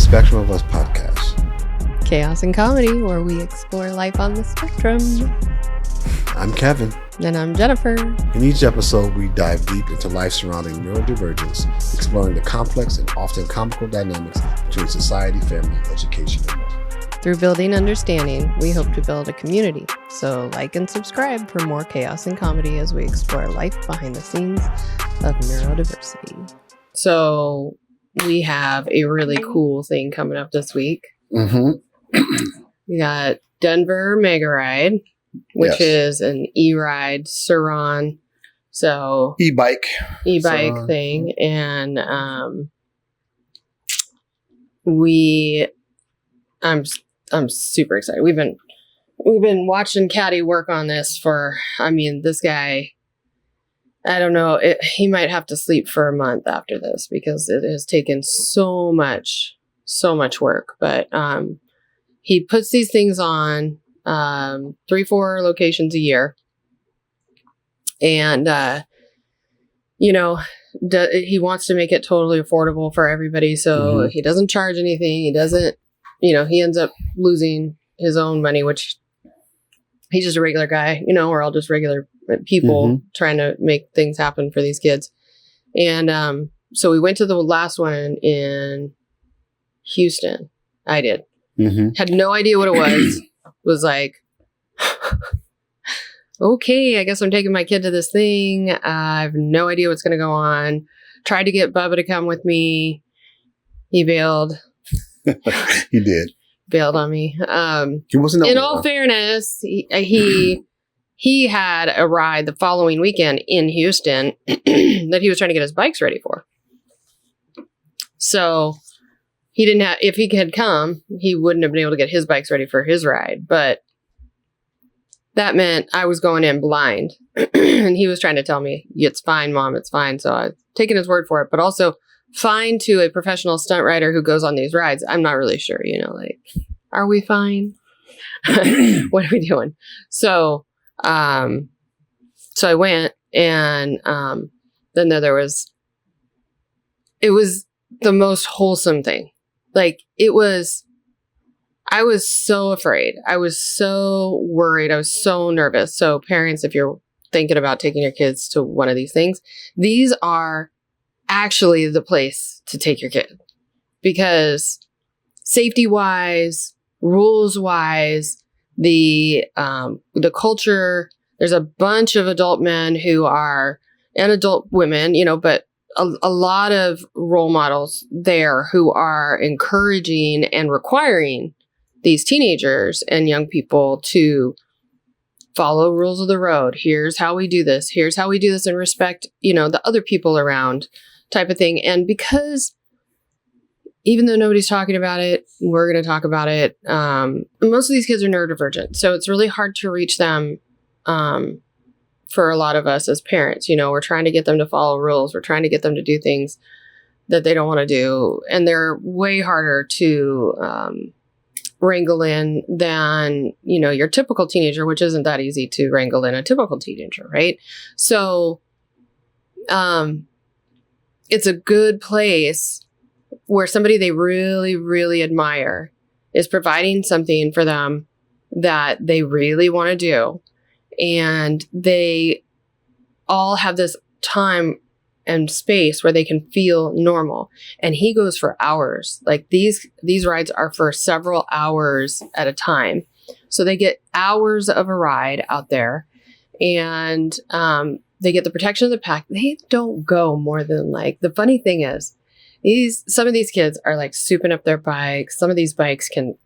Spectrum of Us podcast. Chaos and comedy, where we explore life on the spectrum. I'm Kevin. And I'm Jennifer. In each episode, we dive deep into life surrounding neurodivergence, exploring the complex and often comical dynamics between society, family, education, and more. Through building understanding, we hope to build a community. So like and subscribe for more chaos and comedy as we explore life behind the scenes of neurodiversity. So we have a really cool thing coming up this week. Mm-hmm. We got Denver MegaRide, which is an e-ride, Surron, so e-bike Surron thing, and I'm super excited. We've been watching Caddy work on this for. I mean, this guy. I don't know. He might have to sleep for a month after this because it has taken so much work. But he puts these things on 3-4 locations a year, and he wants to make it totally affordable for everybody. So he doesn't charge anything. He doesn't. He ends up losing his own money, which he's just a regular guy. We're all just regular people trying to make things happen for these kids. And so we went to the last one in Houston. I did. Had no idea what it was. Was like, okay, I guess I'm taking my kid to this thing. I have no idea what's going to go on. Tried to get Bubba to come with me. He bailed. He did. Bailed on me. He wasn't. In all fairness, he had a ride the following weekend in Houston that he was trying to get his bikes ready for. So he didn't have. If he had come, he wouldn't have been able to get his bikes ready for his ride. But that meant I was going in blind, and he was trying to tell me, "It's fine, Mom. It's fine." So I was taking his word for it, but also fine to a professional stunt rider who goes on these rides. I'm not really sure, are we fine? What are we doing? So I went, and then it was the most wholesome thing. I was so afraid. I was so worried. I was so nervous. So parents, if you're thinking about taking your kids to one of these things, these are actually the place to take your kid, because safety wise, rules wise, the culture, there's a bunch of adult men and adult women, but a lot of role models there who are encouraging and requiring these teenagers and young people to follow rules of the road. Here's how we do this. Here's how we do this and respect, the other people around, type of thing. And because even though nobody's talking about it, we're going to talk about it. Most of these kids are neurodivergent. So it's really hard to reach them for a lot of us as parents. We're trying to get them to follow rules. We're trying to get them to do things that they don't want to do. And they're way harder to wrangle in than, your typical teenager, which isn't that easy to wrangle in a typical teenager, right? So it's a good place where somebody they really, really admire is providing something for them that they really want to do. And they all have this time and space where they can feel normal. And he goes for hours. Like these rides are for several hours at a time. So they get hours of a ride out there, and they get the protection of the pack. They don't go more than the funny thing is, some of these kids are souping up their bikes. Some of these bikes can,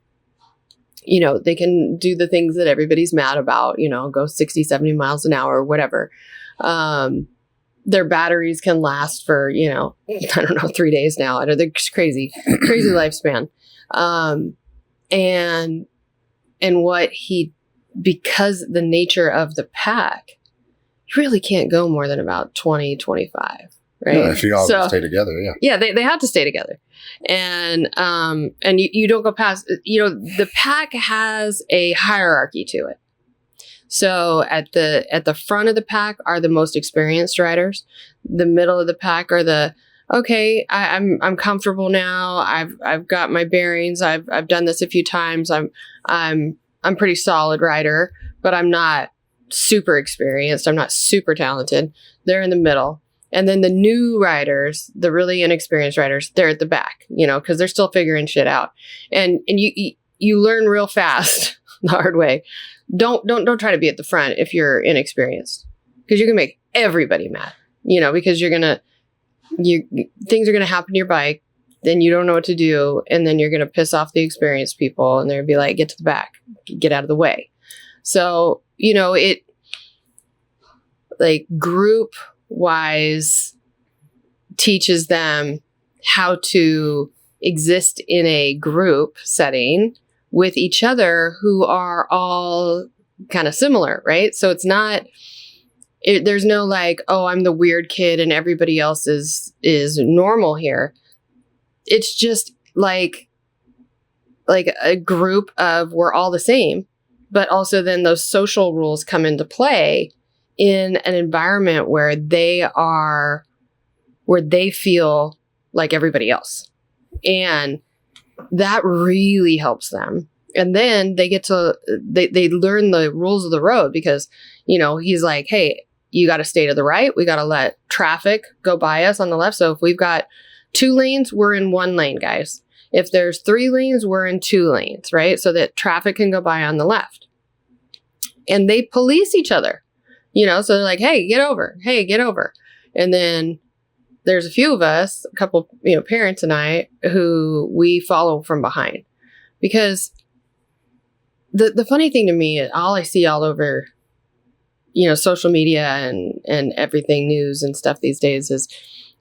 they can do the things that everybody's mad about, go 60, 70 miles an hour, whatever. Their batteries can last for, I don't know, 3 days now. I know they're crazy lifespan. And because the nature of the pack, you really can't go more than about 20, 25. Right. Yeah, if you all stay together. Yeah. Yeah. They have to stay together. And you don't go past, the pack has a hierarchy to it. So at the front of the pack are the most experienced riders. The middle of the pack are the okay, I'm comfortable now. I've got my bearings. I've done this a few times. I'm pretty solid rider, but I'm not super experienced. I'm not super talented. They're in the middle. And then the new riders, the really inexperienced riders, they're at the back, because they're still figuring shit out. And you learn real fast the hard way. Don't try to be at the front if you're inexperienced, because you're gonna make everybody mad, because things are gonna happen to your bike, then you don't know what to do, and then you're gonna piss off the experienced people, and they're gonna be like, get to the back, get out of the way. So, it, like, group wise teaches them how to exist in a group setting with each other who are all kind of similar, right? So it's not, there's no like, oh, I'm the weird kid and everybody else is normal here. It's just like a group of, we're all the same, but also then those social rules come into play in an environment where they feel like everybody else. And that really helps them. And then they get to, they learn the rules of the road, because, he's like, hey, you got to stay to the right. We got to let traffic go by us on the left. So if we've got 2 lanes, we're in 1 lane, guys. If there's 3 lanes, we're in 2 lanes, right? So that traffic can go by on the left. And they police each other, so they're like, hey, get over. Hey, get over. And then there's a few of us, a couple, parents and I, who we follow from behind. Because the funny thing to me, all I see all over, social media and everything, news and stuff these days, is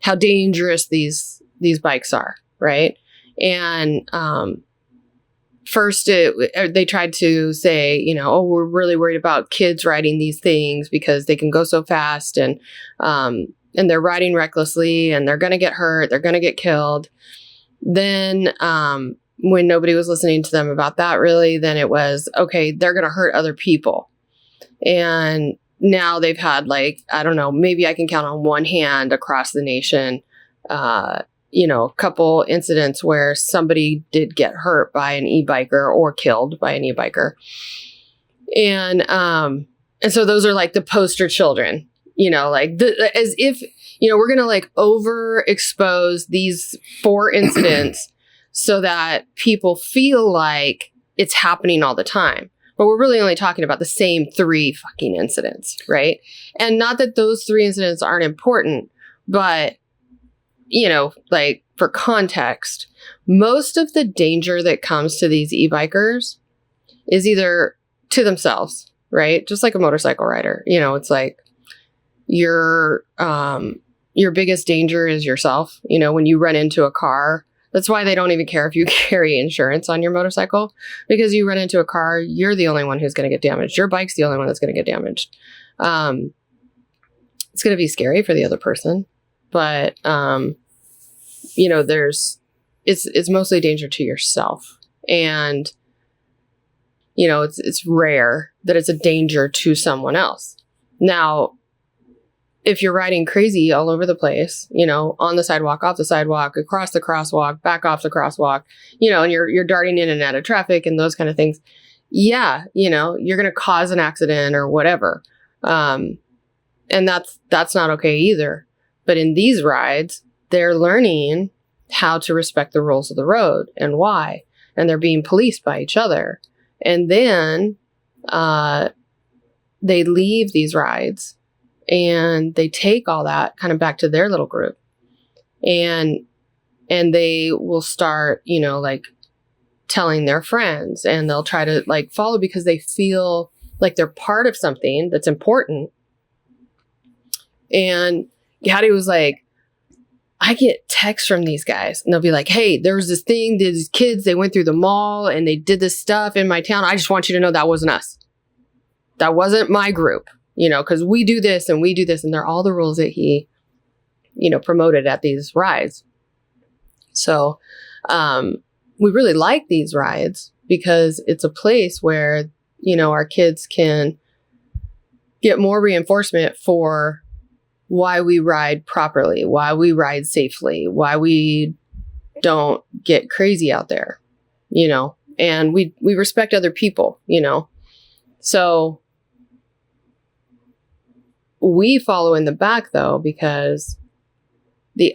how dangerous these bikes are, right? And first they tried to say, oh, we're really worried about kids riding these things because they can go so fast, and they're riding recklessly, and they're going to get hurt, they're going to get killed. Then when nobody was listening to them about that, really, then it was, okay, they're going to hurt other people. And now they've had, like, I don't know, maybe I can count on one hand across the nation, a couple incidents where somebody did get hurt by an e-biker or killed by an e-biker. And so those are like the poster children, as if, we're going to like overexpose these 4 incidents so that people feel like it's happening all the time. But we're really only talking about the same 3 fucking incidents, right? And not that those 3 incidents aren't important, but, like, for context, most of the danger that comes to these e-bikers is either to themselves, right? Just like a motorcycle rider, it's like your biggest danger is yourself. When you run into a car, that's why they don't even care if you carry insurance on your motorcycle, because you run into a car, you're the only one who's going to get damaged. Your bike's the only one that's going to get damaged. It's going to be scary for the other person, but, it's mostly danger to yourself. And, it's rare that it's a danger to someone else. Now, if you're riding crazy all over the place, on the sidewalk, off the sidewalk, across the crosswalk, back off the crosswalk, and you're darting in and out of traffic and those kind of things, yeah, you're going to cause an accident or whatever. And that's not okay either. But in these rides, they're learning how to respect the rules of the road and why, and they're being policed by each other. And then they leave these rides and they take all that kind of back to their little group, and they will start, like, telling their friends, and they'll try to, like, follow because they feel like they're part of something that's important. And Hattie was like, I get texts from these guys and they'll be like, hey, there was this thing, these kids, they went through the mall and they did this stuff in my town. I just want you to know that wasn't us. That wasn't my group, because we do this and we do this. And they're all the rules that he, promoted at these rides. So we really like these rides because it's a place where, our kids can get more reinforcement for why we ride properly, why we ride safely, why we don't get crazy out there, and we respect other people, So we follow in the back though, because the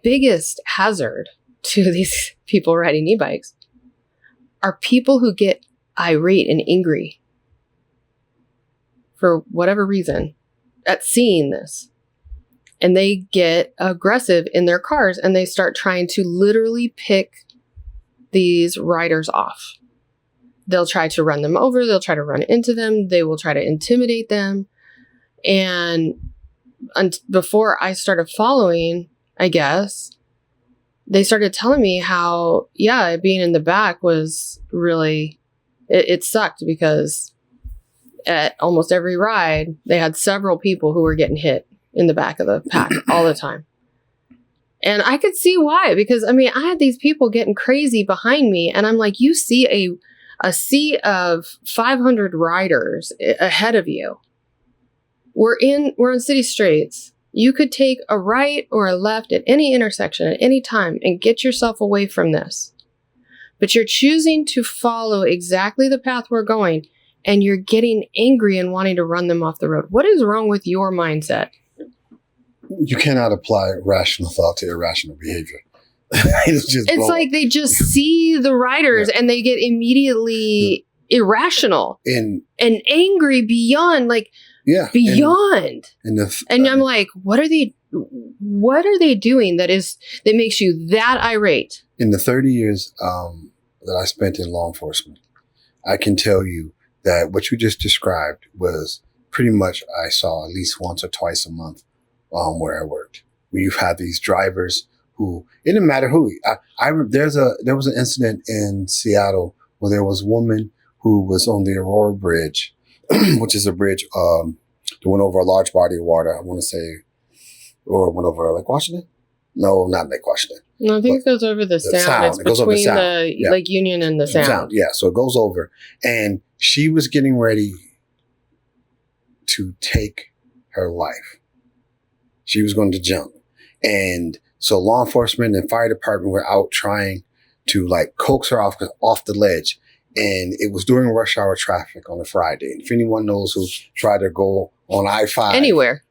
biggest hazard to these people riding e-bikes are people who get irate and angry for whatever reason at seeing this. And they get aggressive in their cars and they start trying to literally pick these riders off. They'll try to run them over. They'll try to run into them. They will try to intimidate them. And before I started following, I guess, they started telling me how, being in the back was really, it sucked because at almost every ride, they had several people who were getting hit in the back of the pack all the time. And I could see why, because I had these people getting crazy behind me and I'm like, you see a sea of 500 riders ahead of you. We're on city streets. You could take a right or a left at any intersection at any time and get yourself away from this. But you're choosing to follow exactly the path we're going and you're getting angry and wanting to run them off the road. What is wrong with your mindset? You cannot apply rational thought to irrational behavior. It's like they just see the riders and they get immediately irrational and angry beyond, beyond. And I'm like, what are they doing that makes you that irate? In the 30 years that I spent in law enforcement, I can tell you that what you just described was pretty much I saw at least once or twice a month where I worked. Where you've had these drivers who, it didn't matter who. There was an incident in Seattle where there was a woman who was on the Aurora Bridge, which is a bridge that went over a large body of water. I want to say, or went over Lake Washington. No, not Lake Washington. No, I think it goes over the Sound. It's between the Lake Union and the Sound. Yeah, so it goes over. And she was getting ready to take her life. She was going to jump. And so law enforcement and fire department were out trying to coax her off the ledge. And it was during rush hour traffic on a Friday. And if anyone knows who tried to go on I-5. Anywhere.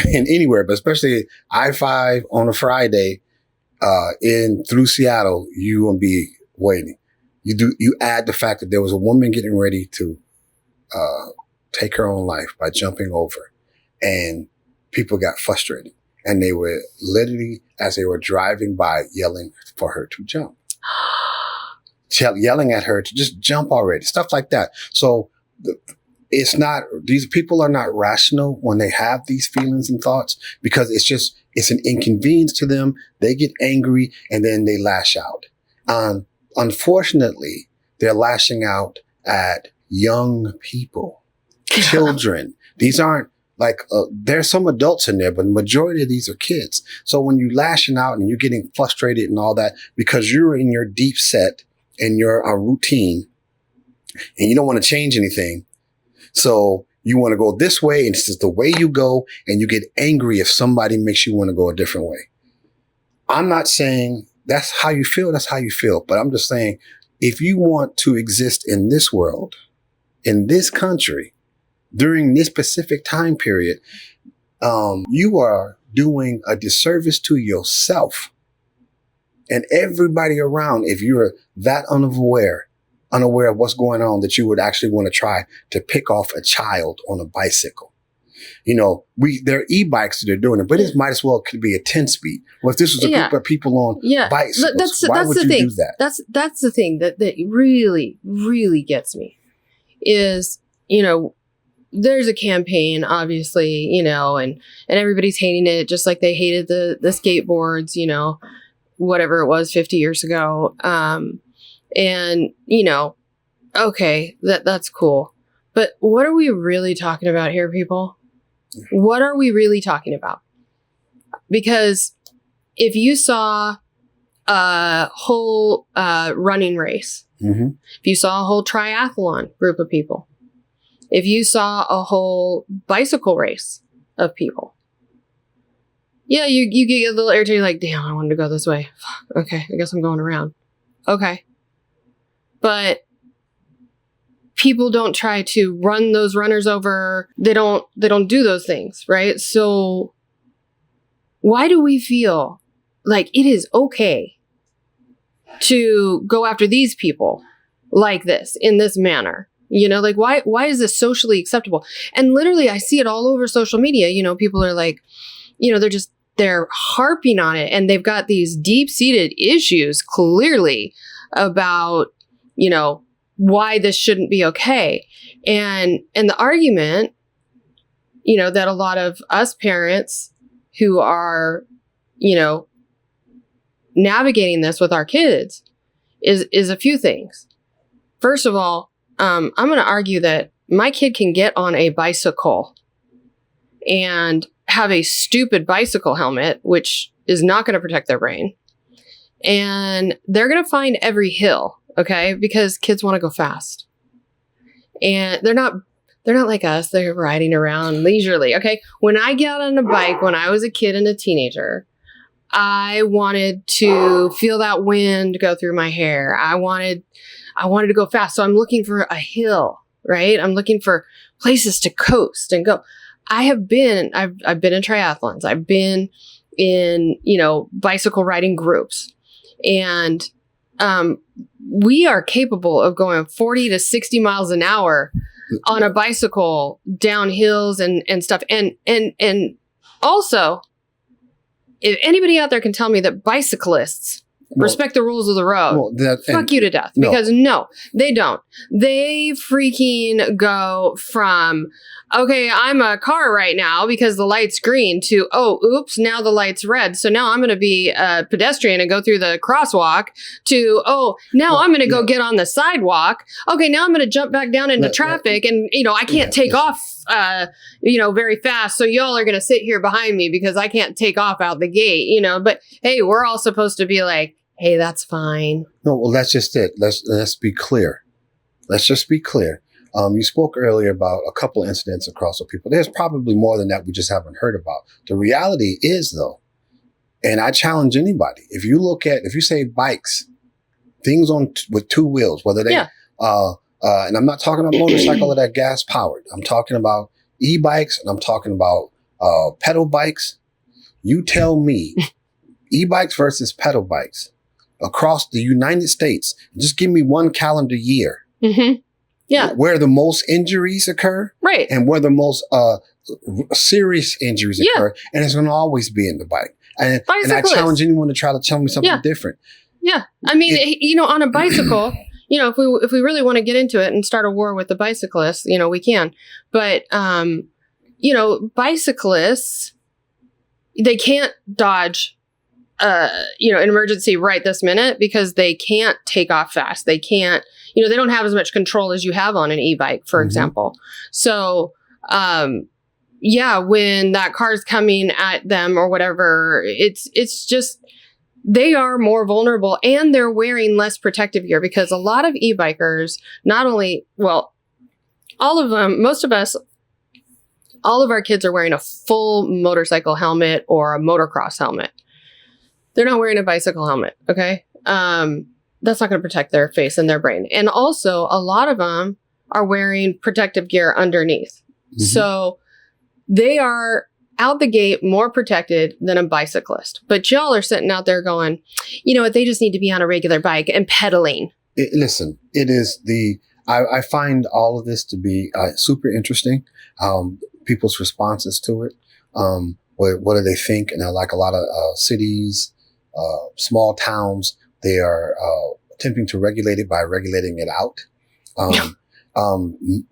Anywhere, but especially I-5 on a Friday through Seattle, you will be waiting. You add the fact that there was a woman getting ready to take her own life by jumping over, and people got frustrated, and they were literally, as they were driving by, yelling for her to jump, yelling at her to just jump already, stuff like that. So these people are not rational when they have these feelings and thoughts, because it's an inconvenience to them. They get angry and then they lash out. Unfortunately, they're lashing out at young people, children. These aren't there's some adults in there, but the majority of these are kids. So when you're lashing out and you're getting frustrated and all that, because you're in your deep set and your routine and you don't want to change anything. So you want to go this way, and this is the way you go, and you get angry if somebody makes you want to go a different way. I'm not saying that's how you feel, but I'm just saying, if you want to exist in this world, in this country, during this specific time period, you are doing a disservice to yourself and everybody around if you're that unaware of what's going on, that you would actually want to try to pick off a child on a bicycle. There are e-bikes that are doing it, but it might as well could be a 10-speed. Well, if this was a group of people on bicycles, why would you do that? That's the thing that really, really gets me is, there's a campaign, obviously, and everybody's hating it, just like they hated the skateboards, whatever it was 50 years ago. And, okay, that's cool. But what are we really talking about here, people? What are we really talking about? Because if you saw a whole running race, if you saw a whole triathlon group of people, if you saw a whole bicycle race, of people. Yeah, you get a little irritated, like, damn, I wanted to go this way. Fuck, okay, I guess I'm going around. Okay. But people don't try to run those runners over. They don't do those things, right? So why do we feel like it is okay to go after these people like this, in this manner? You know, like, why is this socially acceptable? And literally, I see it all over social media. You know, people are like, you know, they're harping on it, and they've got these deep-seated issues clearly about, you know, why this shouldn't be okay. And the argument, you know, that a lot of us parents who are, you know, navigating this with our kids is a few things. First of all, I'm going to argue that my kid can get on a bicycle and have a stupid bicycle helmet, which is not going to protect their brain. And they're going to find every hill, okay? Because kids want to go fast. And they're not like us. They're riding around leisurely, okay? When I got on a bike when I was a kid and a teenager, I wanted to feel that wind go through my hair. I wanted to go fast. So I'm looking for a hill, right? I'm looking for places to coast and go. I've been in triathlons. I've been in, you know, bicycle riding groups. And we are capable of going 40 to 60 miles an hour on a bicycle down hills and stuff. And also, if anybody out there can tell me that bicyclists respect the rules of the road, fuck you to death. No. Because no, they don't. They freaking go from, okay, I'm a car right now because the light's green, to, oh, oops, now the light's red. So now I'm going to be a pedestrian and go through the crosswalk, to, oh, now I'm going to go get on the sidewalk. Okay, now I'm going to jump back down into traffic, and, you know, I can't take off, you know, very fast. So y'all are going to sit here behind me because I can't take off out the gate, you know. But hey, we're all supposed to be like, hey, that's fine. No, well, that's just it. Let's be clear. Let's just be clear. You spoke earlier about a couple of incidents across the people. There's probably more than that we just haven't heard about. The reality is, though, and I challenge anybody, if you say bikes, things with two wheels, whether they, and I'm not talking about motorcycle that are gas powered. I'm talking about e-bikes, and I'm talking about pedal bikes. You tell me, e-bikes versus pedal bikes across the United States, just give me one calendar year. Mm-hmm. Yeah. Where the most injuries occur. Right. And where the most serious injuries occur. And it's going to always be in the bike. And I challenge anyone to try to tell me something different. Yeah. I mean, you know, on a bicycle, you know, if we really want to get into it and start a war with the bicyclists, you know, we can. But, you know, bicyclists, they can't dodge you know, an emergency right this minute because they can't take off fast. They can't, you know, they don't have as much control as you have on an e-bike, for example. So, yeah, when that car's coming at them or whatever, it's just, they are more vulnerable, and they're wearing less protective gear, because a lot of e-bikers, not only, well, all of them, most of us, all of our kids are wearing a full motorcycle helmet or a motocross helmet. They're not wearing a bicycle helmet, okay? That's not going to protect their face and their brain. And also, a lot of them are wearing protective gear underneath. Mm-hmm. So they are out the gate more protected than a bicyclist. But y'all are sitting out there going, you know what, they just need to be on a regular bike and pedaling. Listen, it is I find all of this to be super interesting. People's responses to it. What do they think? And like a lot of cities, small towns, they are attempting to regulate it by regulating it out.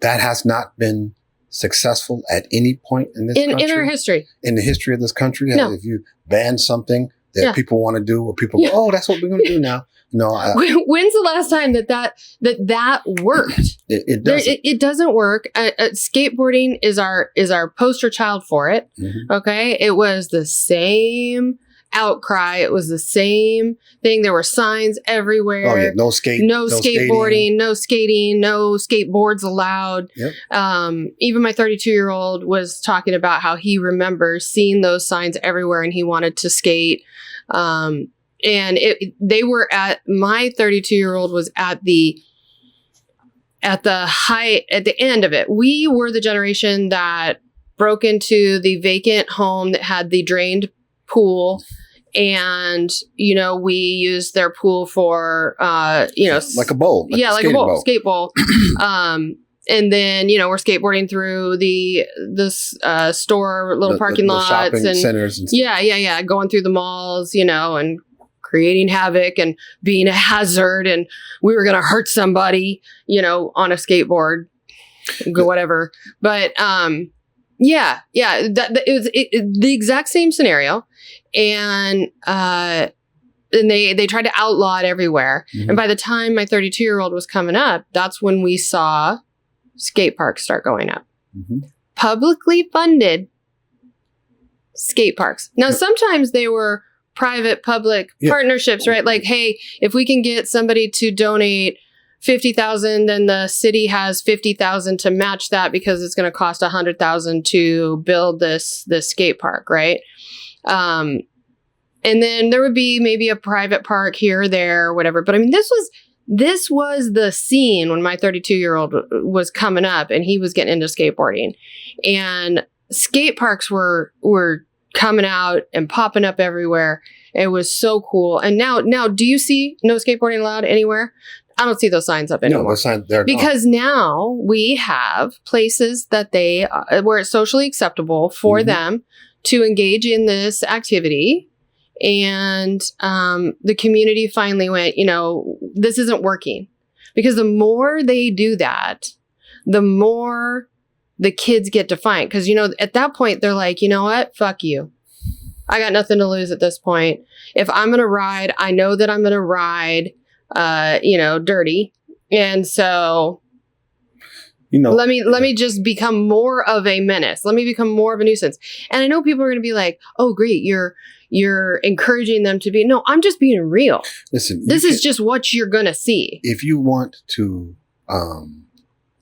That has not been successful at any point in this country. In our history. In the history of this country. No. If you ban something that people want to do, or people go, oh, that's what we're going to do now. No. When's the last time that worked? It doesn't. It doesn't work. Skateboarding is our poster child for it. Mm-hmm. Okay. It was the same outcry. It was the same thing. There were signs everywhere. Oh, yeah. No skateboarding, no skating, no skateboards allowed. Yep. Even my 32-year-old was talking about how he remembers seeing those signs everywhere and he wanted to skate. And they were my 32-year-old was at the end of it. We were the generation that broke into the vacant home that had the drained pool. And, we used their pool for, like a bowl. Like a bowl, skate bowl. And then, we're skateboarding through the store, little parking lots shopping and centers. And stuff. Going through the malls, and creating havoc and being a hazard. And we were going to hurt somebody, on a skateboard, whatever. But, it was the exact same scenario. And they tried to outlaw it everywhere. Mm-hmm. And by the time my 32-year-old was coming up, that's when we saw skate parks start going up. Mm-hmm. Publicly funded skate parks. Now, sometimes they were private-public partnerships, right? Like, hey, if we can get somebody to donate $50,000, then the city has $50,000 to match that because it's going to cost $100,000 to build this skate park, right? And then there would be maybe a private park here or there or whatever. But I mean, this was the scene when my 32-year-old was coming up and he was getting into skateboarding, and skate parks were coming out and popping up everywhere. It was so cool. And now, do you see no skateboarding allowed anywhere? I don't see those signs up anymore. No, those signs, they're because now we have places that where it's socially acceptable for mm-hmm. them to engage in this activity. And the community finally went, this isn't working. Because the more they do that, the more the kids get defiant. Because, at that point, they're like, you know what? Fuck you. I got nothing to lose at this point. If I'm going to ride, I know that I'm going to ride, dirty. And so... let me just become more of a menace. Let me become more of a nuisance. And I know people are going to be like, "Oh, great, you're encouraging them to be." No, I'm just being real. Listen, this is just what you're going to see. If you want to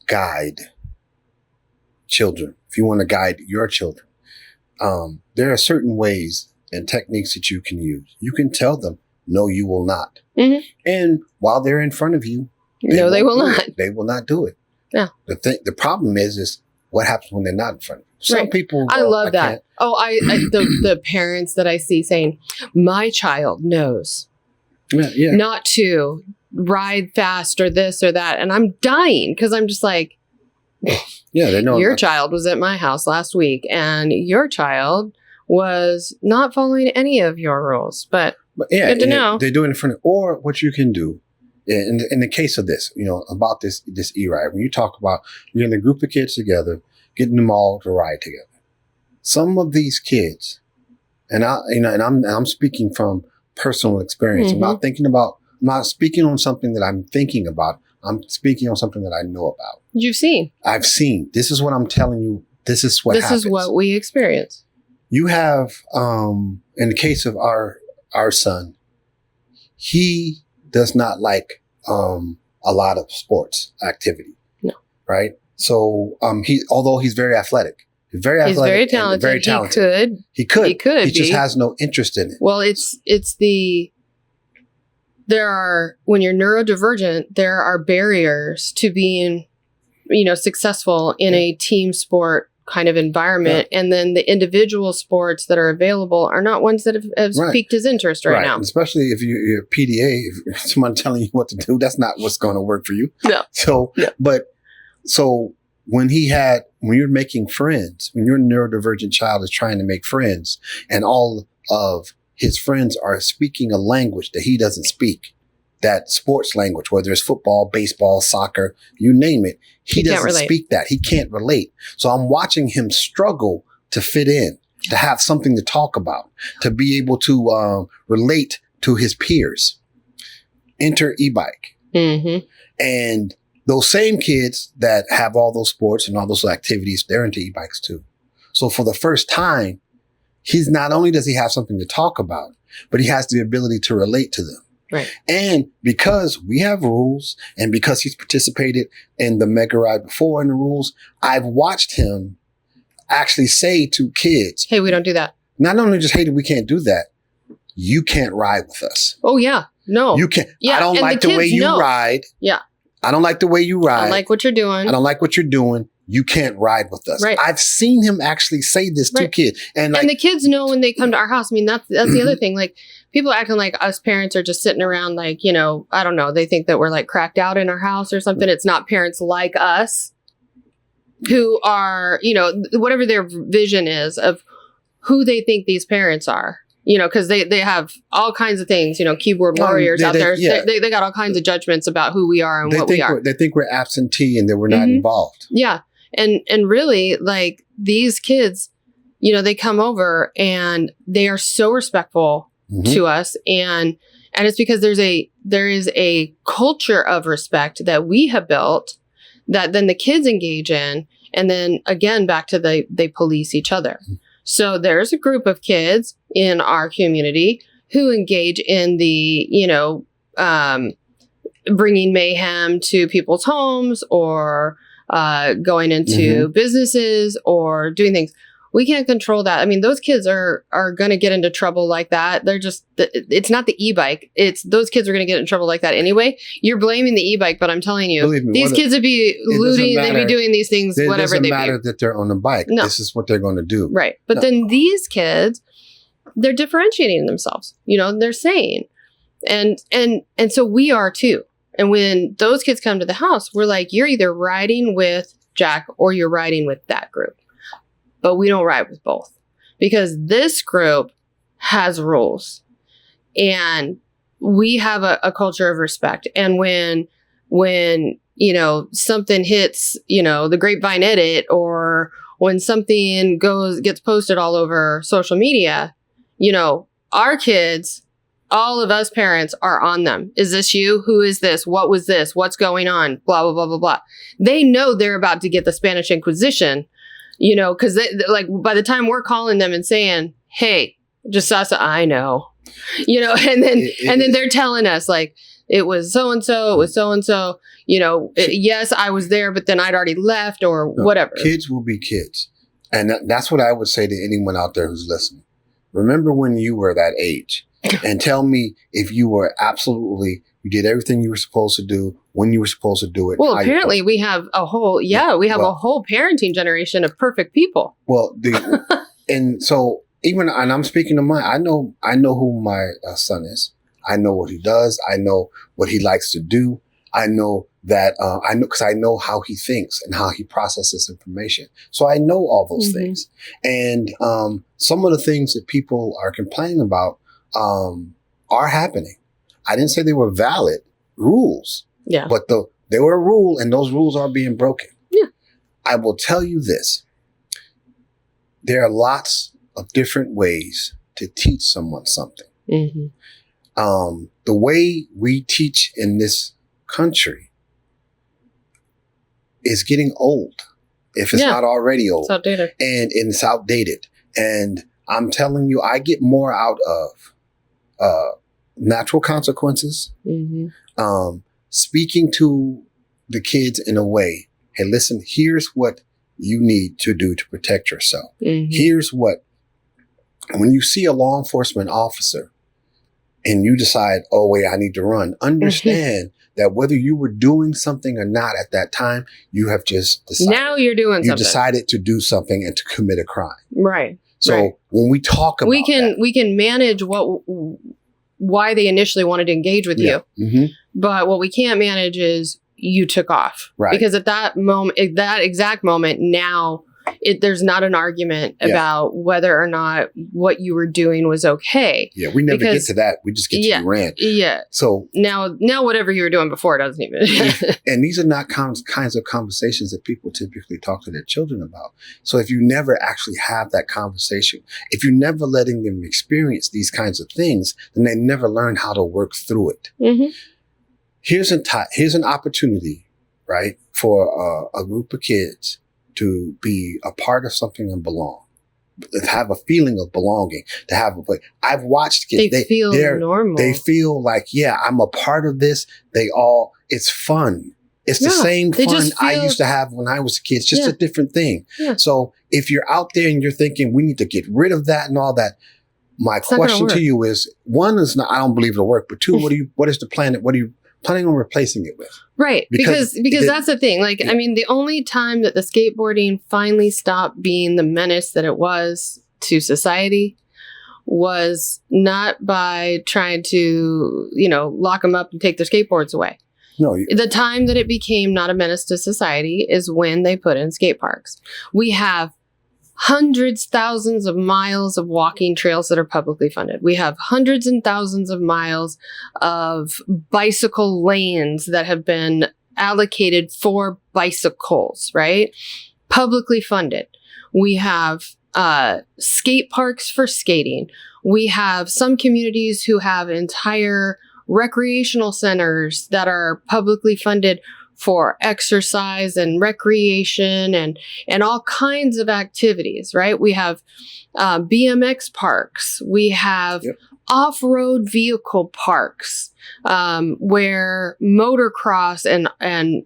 guide children, if you want to guide your children, there are certain ways and techniques that you can use. You can tell them, "No, you will not." Mm-hmm. And while they're in front of you, they will not. They will not do it. Yeah. The problem is what happens when they're not in front of you. Some people. I love that. The parents that I see saying, "My child knows not to ride fast or this or that," and I'm dying because I'm just like, they know. Your child was at my house last week, and your child was not following any of your rules. But good to know. They're doing it in front of. Or what you can do. In the case of this, about this e-ride, when you talk about you're getting a group of kids together, getting them all to ride together. Some of these kids, and I'm speaking from personal experience. Mm-hmm. I'm not speaking on something that I'm thinking about. I'm speaking on something that I know about. You've seen. I've seen. This is what I'm telling you. This is what happens. This is what we experience. You have, in the case of our son, he does not like a lot of sports activity. No. Right? So although he's very athletic. He's very talented. Very talented. He could. He just has no interest in it. Well, when you're neurodivergent, there are barriers to being, successful in a team sport kind of environment. Yeah. And then the individual sports that are available are not ones that have piqued his interest right now. Especially if you're PDA, if someone telling you what to do, that's not what's going to work for you. No. So when you're making friends, when your neurodivergent child is trying to make friends and all of his friends are speaking a language that he doesn't speak, that sports language, whether it's football, baseball, soccer, you name it, he doesn't speak that. He can't relate. So I'm watching him struggle to fit in, to have something to talk about, to be able to relate to his peers. Enter e-bike. Mm-hmm. And those same kids that have all those sports and all those activities, they're into e-bikes too. So for the first time, he's not only does he have something to talk about, but he has the ability to relate to them. Right. And because we have rules and because he's participated in the MegaRide before in the rules, I've watched him actually say to kids, hey, we don't do that. Not only just, hey, we can't do that. You can't ride with us. Oh, yeah. No. You can't. Yeah, I don't like the way you ride. Yeah. I don't like the way you ride. I don't like what you're doing. I don't like what you're doing. You can't ride with us. Right. I've seen him actually say this to kids. And the kids know when they come to our house. I mean, that's the other thing. Like, people acting like us parents are just sitting around like, I don't know. They think that we're like cracked out in our house or something. It's not parents like us who are, whatever their vision is of who they think these parents are. Because they have all kinds of things, keyboard warriors out there. Yeah. They got all kinds of judgments about who we are and what we are. They think we're absentee and that we're not involved. Yeah. And really, like, these kids, they come over and they are so respectful to us. And it's because there is a culture of respect that we have built that then the kids engage in. And then again, back to they police each other. So there's a group of kids in our community who engage in the, bringing mayhem to people's homes or going into businesses or doing things. We can't control that. I mean, those kids are going to get into trouble like that. They're just, it's not the e-bike. It's those kids are going to get in trouble like that anyway. You're blaming the e-bike, but I'm telling you, these kids would be looting, they'd be doing these things, whatever they do. It doesn't matter that they're on the bike. No. This is what they're going to do. Right. But then these kids, they're differentiating themselves, they're saying, and so we are too. And when those kids come to the house, we're like, you're either riding with Jack or you're riding with that group. But we don't ride with both because this group has rules and we have a culture of respect. And when something hits, the grapevine edit or when something gets posted all over social media, our kids, all of us parents are on them. Is this you? Who is this? What was this? What's going on? Blah, blah, blah, blah, blah. They know they're about to get the Spanish Inquisition. Because like by the time we're calling them and saying, hey, just Sasa, I know, and then they're telling us like, it was so-and-so, it was so-and-so, yes, I was there, but then I'd already left or whatever. Kids will be kids. And that's what I would say to anyone out there who's listening. Remember when you were that age and tell me if you were you did everything you were supposed to do when you were supposed to do it. Well, apparently we have a whole, a whole parenting generation of perfect people. Well, and so and I'm speaking to I know who my son is. I know what he does. I know what he likes to do. I know that, because I know how he thinks and how he processes information. So I know all those things. And, some of the things that people are complaining about, are happening. I didn't say they were valid rules. Yeah. But they were a rule and those rules are being broken. Yeah. I will tell you this. There are lots of different ways to teach someone something. The way we teach in this country is getting old. If it's not already old. It's outdated. And it's outdated. And I'm telling you, I get more out of natural consequences, speaking to the kids in a way, hey, listen, here's what you need to do to protect yourself. Here's what, when you see a law enforcement officer and you decide, oh, wait, I need to run, understand that whether you were doing something or not at that time, you have just decided. Now you're doing something. You decided to do something and to commit a crime. Right. So when we talk about we can manage why they initially wanted to engage with you. But what we can't manage is you took off. Right. Because at that moment, at that exact moment, now there's not an argument about whether or not what you were doing was okay. Yeah, we never get to that. We just get to the rant. Yeah. So now whatever you were doing before doesn't even. And these are not kinds of conversations that people typically talk to their children about. So if you never actually have that conversation, if you're never letting them experience these kinds of things, then they never learn how to work through it. Here's an opportunity, right, for a group of kids to be a part of something and belong. have a feeling of belonging, to have a place. I've watched kids. They feel normal. They feel like, yeah, I'm a part of this. It's fun. It's the same fun I used to have when I was a kid. It's just a different thing. Yeah. So if you're out there and you're thinking we need to get rid of that and all that, my question to you is, one is not, I don't believe it'll work, but two, what is the plan? What are you planning on replacing it with? Right. Because that's the thing. Like, I mean, the only time that the skateboarding finally stopped being the menace that it was to society was not by trying to, lock them up and take their skateboards away. No. The time that it became not a menace to society is when they put in skate parks. We have hundreds, thousands of miles of walking trails that are publicly funded. We have hundreds and thousands of miles of bicycle lanes that have been allocated for bicycles, right? Publicly funded. We have skate parks for skating. We have some communities who have entire recreational centers that are publicly funded for exercise and recreation and all kinds of activities, right? We have BMX parks. We have off-road vehicle parks where motocross and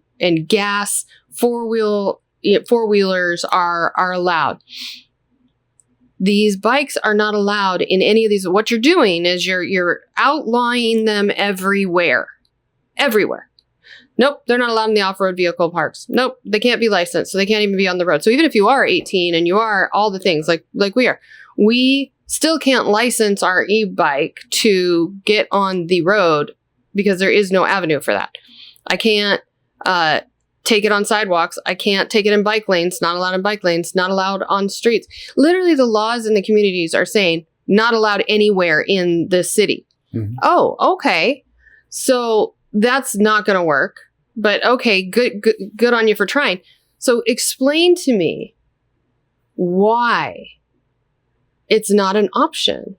gas four-wheelers are allowed. These bikes are not allowed in any of these. What you're doing is you're outlawing them everywhere. Everywhere. Nope, they're not allowed in the off-road vehicle parks. Nope, they can't be licensed, so they can't even be on the road. So even if you are 18 and you are all the things like we are, we still can't license our e-bike to get on the road because there is no avenue for that. I can't take it on sidewalks. I can't take it in bike lanes. Not allowed in bike lanes. Not allowed on streets. Literally, the laws in the communities are saying not allowed anywhere in the city. Mm-hmm. Oh, okay. So that's not going to work. But okay, good on you for trying. So explain to me why it's not an option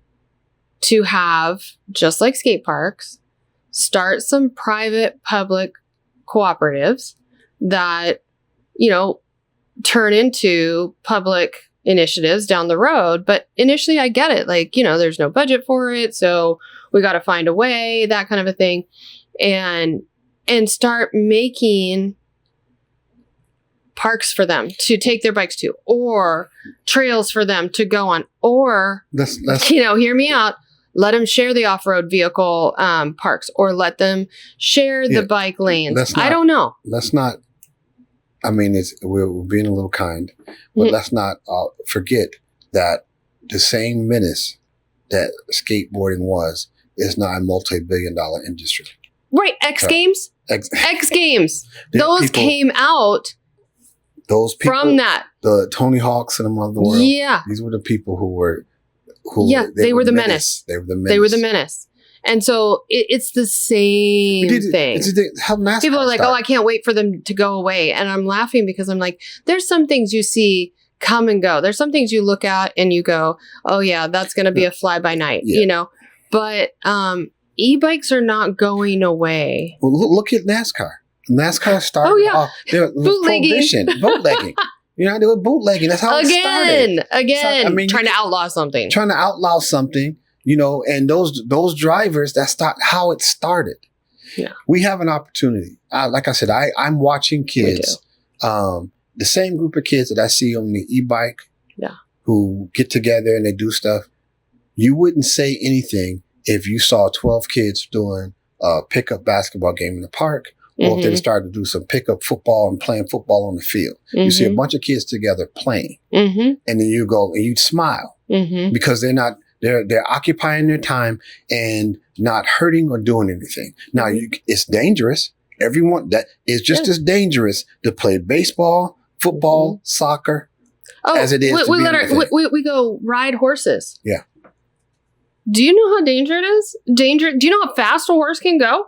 to have, just like skate parks, start some private public cooperatives that, turn into public initiatives down the road. But initially I get it. Like, there's no budget for it. So we got to find a way, that kind of a thing. And start making parks for them to take their bikes to, or trails for them to go on, or, hear me out. Let them share the off-road vehicle parks, or let them share the bike lanes. I don't know. Let's not, we're being a little kind, but let's not forget that the same menace that skateboarding was is now a multi-billion-dollar industry. Right. X Games. X Games. Those came out those people, from that. The Tony Hawks and them of the world. Yeah. These were the people who were they were the menace. They were the menace. They were the menace. And so it's the same thing. How NASCAR people are like, I can't wait for them to go away. And I'm laughing because I'm like, there's some things you see come and go. There's some things you look at and you go, oh yeah, that's going to be a fly by night, But e-bikes are not going away. Well, look at NASCAR. NASCAR started off bootlegging. Bootlegging. They were bootlegging. That's how it started. Again, trying to outlaw something. And those drivers, that's not how it started. Yeah. We have an opportunity. Like I said, I'm watching kids, the same group of kids that I see on the e-bike who get together and they do stuff. You wouldn't say anything if you saw 12 kids doing a pickup basketball game in the park, or if they started to do some pickup football and playing football on the field. Mm-hmm. You see a bunch of kids together playing, and then you go and you'd smile because they're occupying their time and not hurting or doing anything. Now it's dangerous. Everyone that is just as dangerous to play baseball, football, soccer as it is. We go ride horses. Yeah. Do you know how dangerous it is? Do you know how fast a horse can go?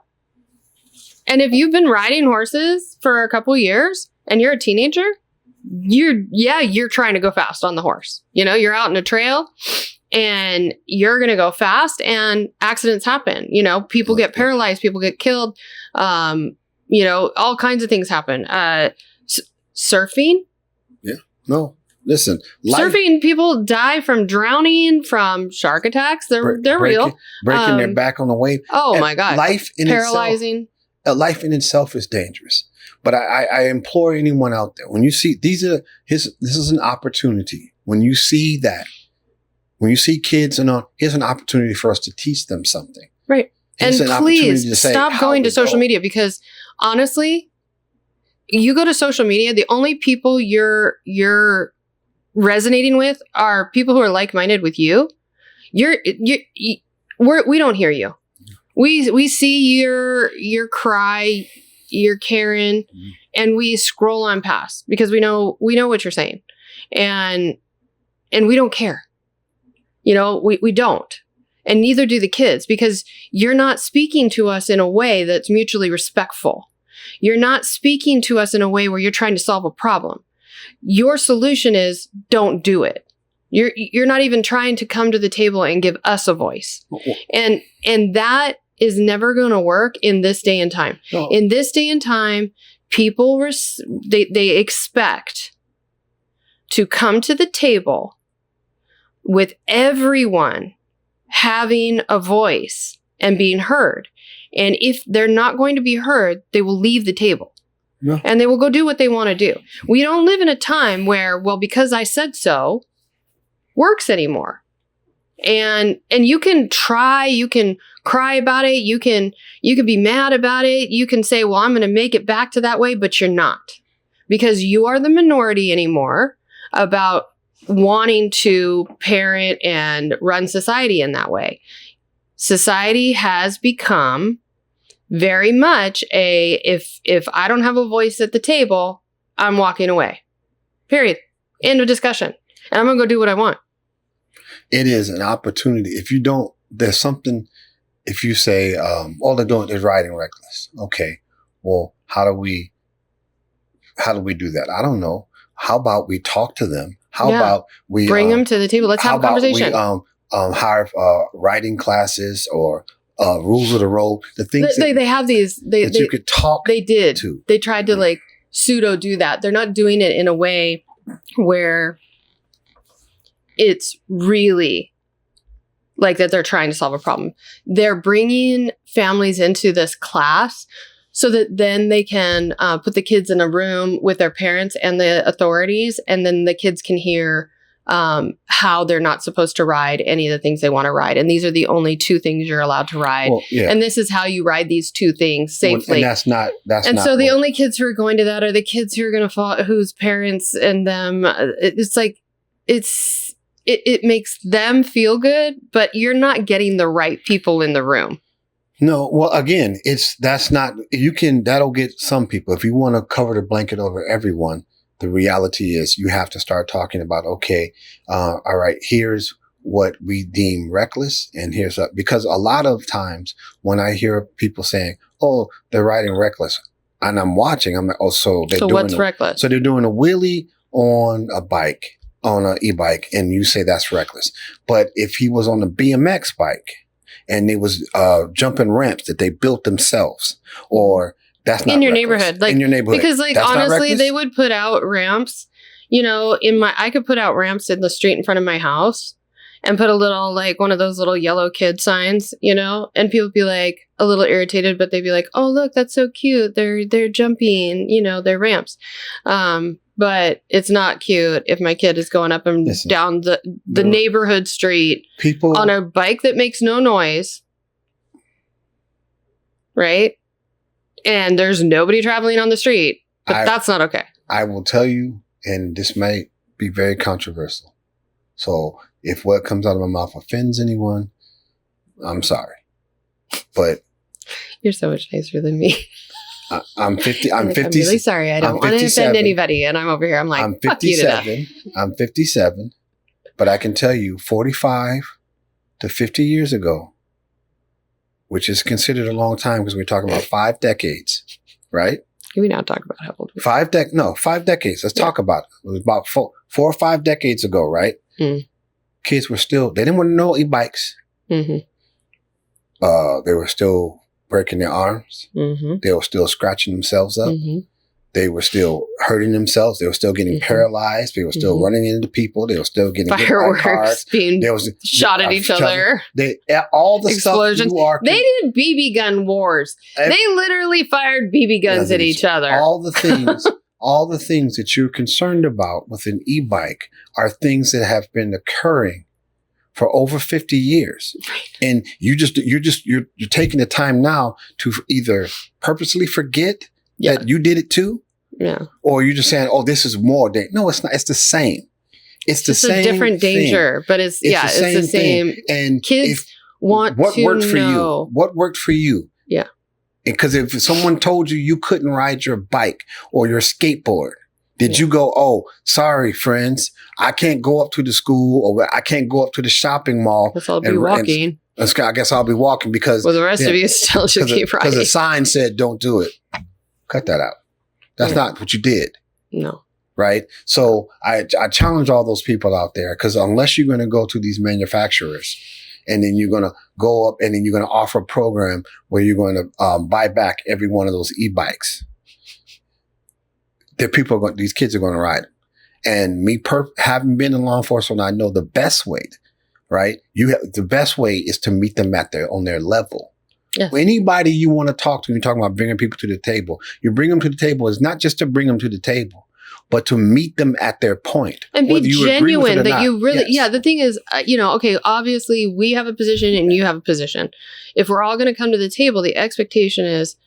And if you've been riding horses for a couple years and you're a teenager, you're trying to go fast on the horse. You're out in a trail and you're going to go fast and accidents happen. People get paralyzed, people get killed. All kinds of things happen. Surfing. Yeah. No. Listen, surfing people die from drowning, from shark attacks. They're real. Breaking their back on the wave. Oh And my God. Life in paralyzing. Life in itself is dangerous. But I implore anyone out there, when you see this is an opportunity. When you see that, when you see kids here's an opportunity for us to teach them something. Right. Here's and please stop going to social media, because honestly, you go to social media, the only people you're resonating with are people who are like-minded with you. We don't hear you. We see your cry, your Karen, and we scroll on past because we know what you're saying, and we don't care. We don't, and neither do the kids, because you're not speaking to us in a way that's mutually respectful. You're not speaking to us in a way where you're trying to solve a problem. Your solution is don't do it. You're not even trying to come to the table and give us a voice, and that is never going to work in this day and time. No. In this day and time, people they expect to come to the table with everyone having a voice and being heard. And if they're not going to be heard, they will leave the table. Yeah. And they will go do what they want to do. We don't live in a time where, well, because I said so, works anymore. And you can try, you can cry about it, you can be mad about it, you can say, well, I'm going to make it back to that way, but you're not. Because you are the minority anymore about wanting to parent and run society in that way. Society has become very much if I don't have a voice at the table, I'm walking away. Period. End of discussion. And I'm going to go do what I want. It is an opportunity. If you don't, there's something, if you say, all they're doing is riding reckless. Okay. Well, how do we do that? I don't know. How about we talk to them? How about we bring them to the table? Let's have a conversation. Hire writing classes or rules of the road. The things they have these that you could talk. They did. To. They tried to like pseudo do that. They're not doing it in a way where it's really like that they're trying to solve a problem. They're bringing families into this class so that then they can put the kids in a room with their parents and the authorities, and then the kids can hear how they're not supposed to ride any of the things they want to ride. And these are the only two things you're allowed to ride. Well, yeah. And this is how you ride these two things safely. And that's not. And so the only kids who are going to that are the kids who are going to fall, whose parents and them, it's like, it makes them feel good, but you're not getting the right people in the room. No, well, again, that'll get some people. If you want to cover the blanket over everyone, the reality is you have to start talking about, okay, all right, here's what we deem reckless, and because a lot of times when I hear people saying, oh, they're riding reckless, and I'm watching, I'm like, oh, so what's reckless? So they're doing a wheelie on a bike, on an e-bike, and you say that's reckless. But if he was on a BMX bike, and they was jumping ramps that they built themselves, or that's not in your reckless. Neighborhood, like in your neighborhood, because like that's honestly, they would put out ramps. I could put out ramps in the street in front of my house and put a little like one of those little yellow kid signs, and people would be like a little irritated, but they'd be like, "Oh, look, that's so cute. They're jumping, they're ramps." But it's not cute if my kid is going up and down the neighborhood street on a bike that makes no noise, right? And there's nobody traveling on the street, but that's not okay. I will tell you, and this might be very controversial. So if what comes out of my mouth offends anyone, I'm sorry. But you're so much nicer than me. I'm 50. I'm 50. I'm really sorry. I don't want to offend anybody. And I'm over here. I'm like, I'm 57. I'm 57. But I can tell you 45 to 50 years ago, which is considered a long time because we're talking about 5 decades, right? Can we not talk about how old we are? 5 decades. Let's talk about it. It was about 4 or 5 decades ago, right? Mm. Kids were they didn't want to know e-bikes. Mm-hmm. They were still breaking their arms. Mm-hmm. They were still scratching themselves up. Mm-hmm. They were still hurting themselves. They were still getting paralyzed. They were still running into people. They were still getting hit by cars. Being shot at each other. All the explosions. stuff they did BB gun wars. They literally fired BB guns at each other. All the things that you're concerned about with an e-bike are things that have been occurring for over 50 years. And you're taking the time now to either purposely forget that you did it too. Yeah. Or you're just saying, oh, this is more dangerous. No, it's not. It's the same. It's the same. It's a different danger, but it's the same. And kids want what to worked for know. you? What worked for you? Yeah. Because if someone told you couldn't ride your bike or your skateboard, did you go, oh, sorry, friends, I can't go up to the school or I can't go up to the shopping mall. Guess I'll be walking. I guess I'll be walking because the rest of you still just keep riding. Because the sign said don't do it. Cut that out. That's not what you did. No. Right? So I challenge all those people out there, because unless you're going to go to these manufacturers and then you're going to go up and then you're going to offer a program where you're going to buy back every one of those e-bikes, these kids are going to ride them. And me having been in law enforcement, I know the best way, right? The best way is to meet them on their level. Yes. Anybody you want to talk to, you're talking about bringing people to the table. You bring them to the table is not just to bring them to the table, but to meet them at their point. And be genuine that you really, the thing is, okay, obviously we have a position and you have a position. If we're all going to come to the table, the expectation is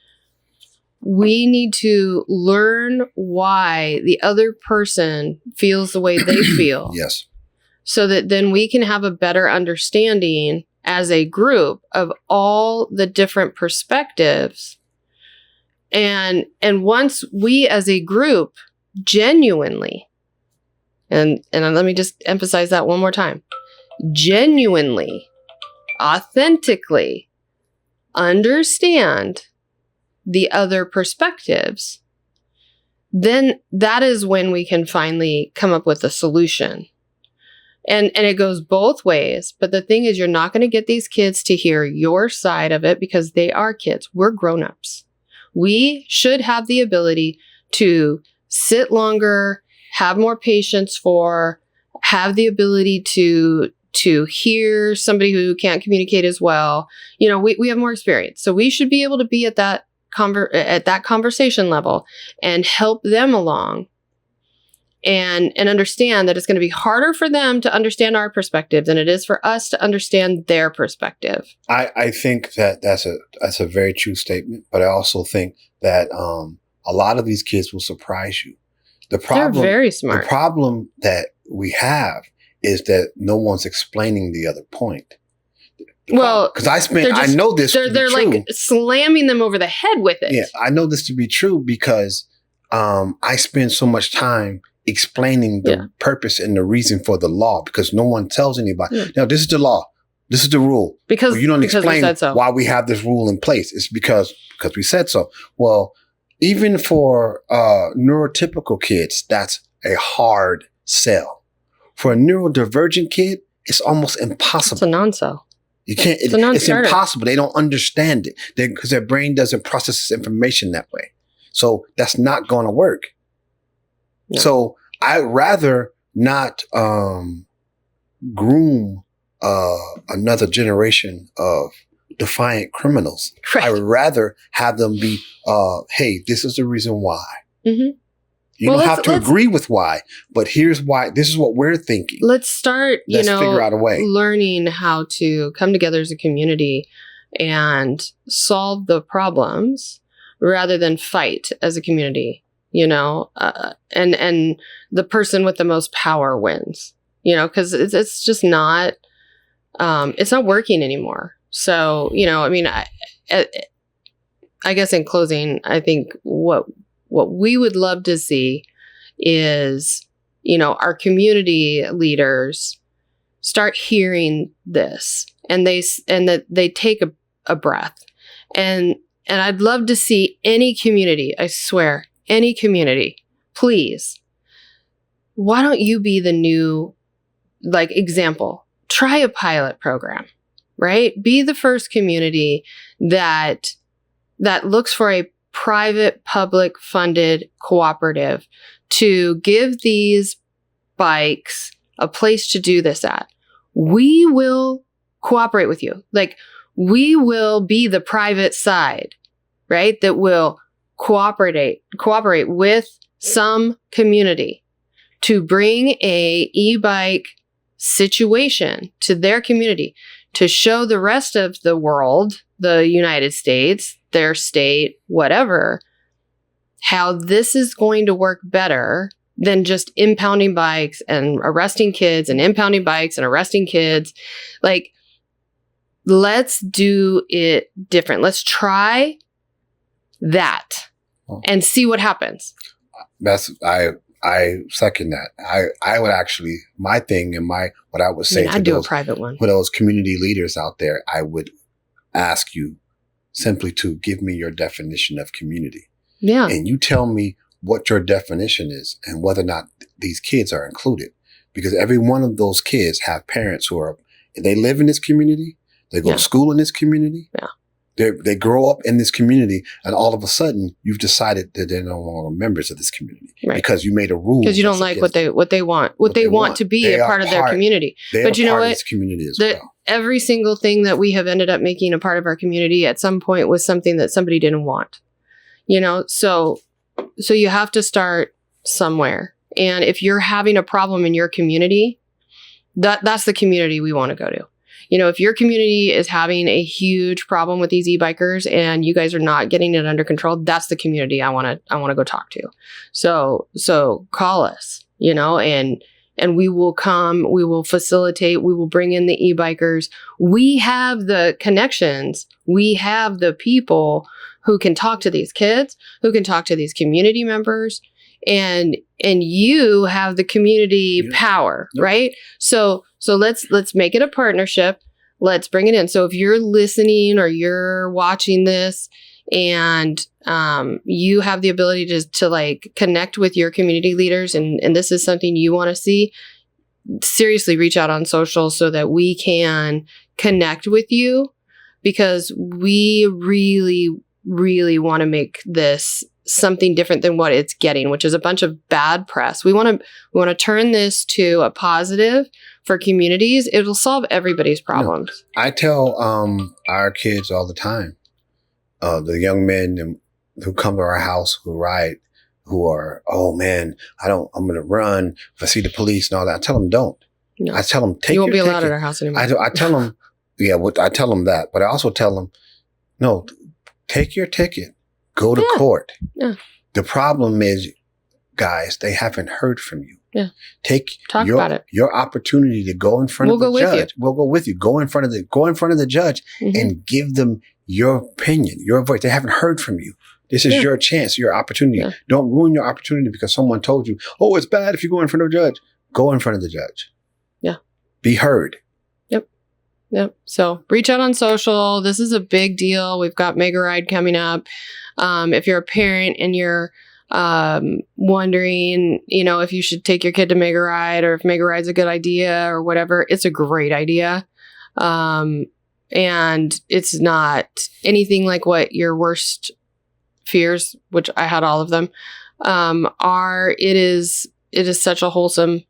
we need to learn why the other person feels the way they feel. Yes. So that then we can have a better understanding as a group of all the different perspectives. And once we as a group genuinely, and let me just emphasize that one more time, genuinely, authentically understand the other perspectives, then that is when we can finally come up with a solution. And it goes both ways. But the thing is, you're not going to get these kids to hear your side of it because they are kids. We're grown-ups. We should have the ability to sit longer, have more patience have the ability to hear somebody who can't communicate as well. We have more experience. So we should be able to be at that conversation level and help them along. And understand that it's going to be harder for them to understand our perspective than it is for us to understand their perspective. I think that's a very true statement, but I also think that a lot of these kids will surprise you. They're very smart. The problem that we have is that no one's explaining the other point. Well, because I know this. They're like slamming them over the head with it. Yeah, I know this to be true because I spend so much time explaining the purpose and the reason for the law, because no one tells anybody. Yeah. Now, this is the law. This is the rule. Because you don't explain so. why we have this rule in place. It's because we said so. Well, even for neurotypical kids, that's a hard sell. For a neurodivergent kid, it's almost impossible. It's a non-sell. You can't. It's impossible. They don't understand it because their brain doesn't process this information that way. So that's not going to work. No. So I'd rather not groom another generation of defiant criminals. Right. I would rather have them be, hey, this is the reason why. Mm-hmm. You don't have to agree with why, but here's why. This is what we're thinking. Let's start, figure out a way. Learning how to come together as a community and solve the problems rather than fight as a community. And the person with the most power wins, because it's just not, it's not working anymore. So, I guess in closing, I think what we would love to see is, our community leaders start hearing this and that they take a breath. And I'd love to see any community, I swear, any community, please, why don't you be the new, example? Try a pilot program, right? Be the first community that looks for a private, public funded cooperative to give these bikes a place to do this at. We will cooperate with you. Like, we will be the private side, right? That will cooperate with some community to bring a e-bike situation to their community, to show the rest of the world, the United States, their state, whatever, how this is going to work better than just impounding bikes and arresting kids and impounding bikes and arresting kids. Like, let's do it different. Let's try that and see what happens. I second that. I would actually, my thing and what I would say I'd do a private one. For those community leaders out there, I would ask you simply to give me your definition of community. Yeah. And you tell me what your definition is and whether or not these kids are included. Because every one of those kids have parents who they live in this community. They go to school in this community. Yeah. They grow up in this community, and all of a sudden you've decided that they're no longer members of this community because you made a rule. Because you don't like what they want to be a part of their community. But you know what? This community as well. Every single thing that we have ended up making a part of our community at some point was something that somebody didn't want. You know, so you have to start somewhere. And if you're having a problem in your community, that's the community we want to go to. You know, if your community is having a huge problem with these e-bikers and you guys are not getting it under control, that's the community I want to go talk to. So call us, you know, and we will come, we will facilitate, we will bring in the e-bikers. We have the connections. We have the people who can talk to these kids, who can talk to these community members, and you have the community power, right? So let's make it a partnership. Let's bring it in. So if you're listening or you're watching this and you have the ability to like connect with your community leaders and this is something you want to see, seriously reach out on social so that we can connect with you, because we really, really want to make this something different than what it's getting, which is a bunch of bad press. We want to turn this to a positive for communities. It'll solve everybody's problems. I tell our kids all the time, the young men who come to our house who ride, who are, oh man, I'm going to run if I see the police and all that. I tell them don't. No. I tell them take your ticket. You won't be allowed at our house anymore. I tell them, I tell them that, but I also tell them, no, take your ticket. Go to court. Yeah. The problem is, guys, they haven't heard from you. Yeah. Talk about it. Your opportunity to go in front of the judge. We'll go with you. Go in front of the judge and give them your opinion, your voice. They haven't heard from you. This is your chance, your opportunity. Yeah. Don't ruin your opportunity because someone told you, oh, it's bad if you go in front of a judge. Go in front of the judge. Yeah. Be heard. Yep. So reach out on social. This is a big deal. We've got MegaRide coming up. If you're a parent and you're wondering, you know, if you should take your kid to MegaRide or if MegaRide's a good idea or whatever, it's a great idea. And it's not anything like what your worst fears, which I had all of them, are. It is such a wholesome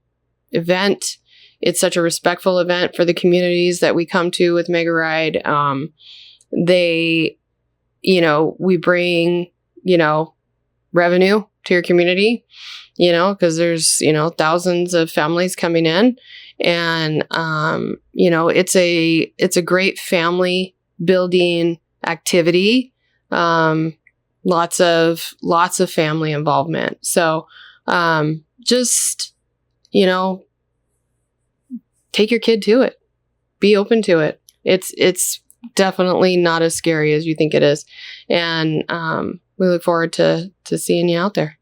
event. It's such a respectful event for the communities that we come to with MegaRide. We bring, revenue to your community, because there's, thousands of families coming in and, it's a great family building activity. Lots of family involvement. So, just, take your kid to it. Be open to it. It's definitely not as scary as you think it is. And we look forward to seeing you out there.